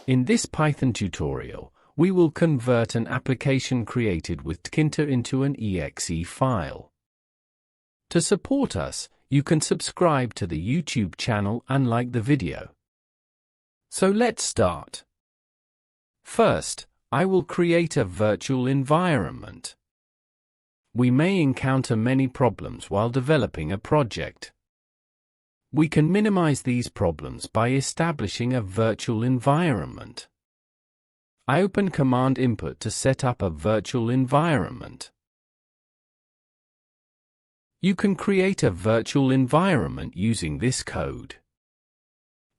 In this Python tutorial, we will convert an application created with Tkinter into an exe file. To support us, you can subscribe to the YouTube channel and like the video. So let's start. First, I will create a virtual environment. We may encounter many problems while developing a project. We can minimize these problems by establishing a virtual environment. I open Command Input to set up a virtual environment. You can create a virtual environment using this code.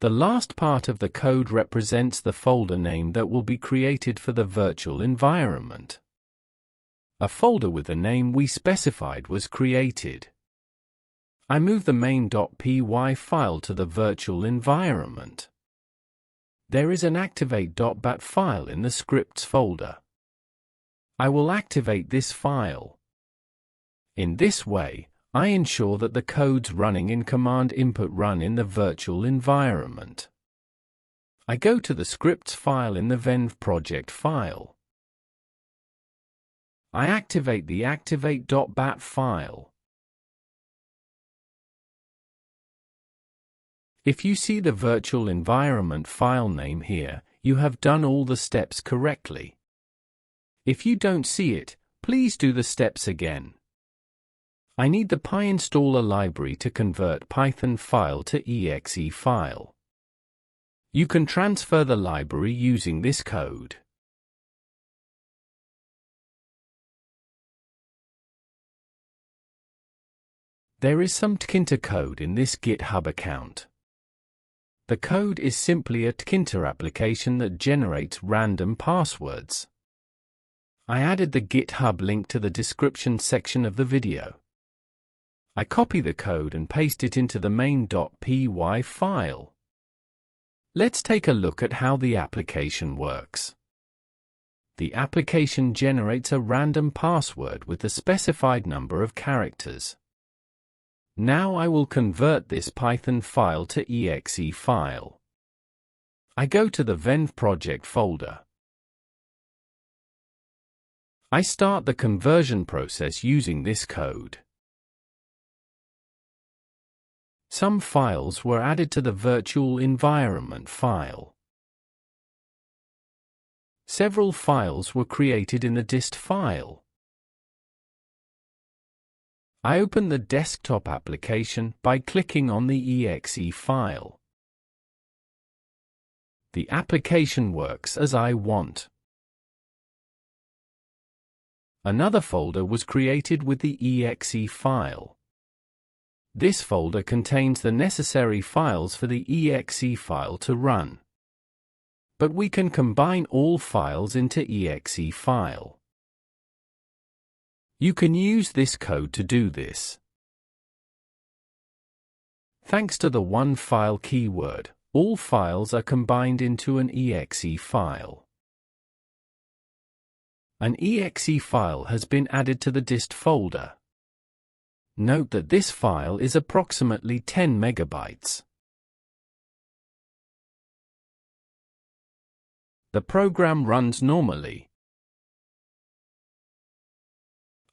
The last part of the code represents the folder name that will be created for the virtual environment. A folder with the name we specified was created. I move the main.py file to the virtual environment. There is an activate.bat file in the scripts folder. I will activate this file. In this way, I ensure that the codes running in Command Input run in the virtual environment. I go to the scripts file in the venv project file. I activate the activate.bat file. If you see the virtual environment file name here, you have done all the steps correctly. If you don't see it, please do the steps again. I need the pyinstaller library to convert Python file to exe file. You can transfer the library using this code. There is some Tkinter code in this GitHub account. The code is simply a Tkinter application that generates random passwords. I added the GitHub link to the description section of the video. I copy the code and paste it into the main.py file. Let's take a look at how the application works. The application generates a random password with the specified number of characters. Now I will convert this Python file to exe file. I go to the venv project folder. I start the conversion process using this code. Some files were added to the virtual environment file. Several files were created in the dist file. I open the desktop application by clicking on the exe file. The application works as I want. Another folder was created with the exe file. This folder contains the necessary files for the exe file to run. But we can combine all files into exe file. You can use this code to do this. Thanks to the one-file keyword, all files are combined into an exe file. An exe file has been added to the dist folder. Note that this file is approximately 10 megabytes. The program runs normally.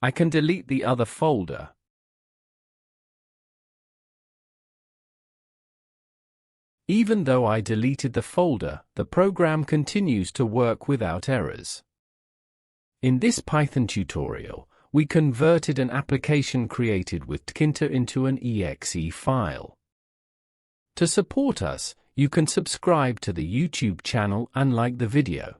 I can delete the other folder. Even though I deleted the folder, the program continues to work without errors. In this Python tutorial, we converted an application created with Tkinter into an exe file. To support us, you can subscribe to the YouTube channel and like the video.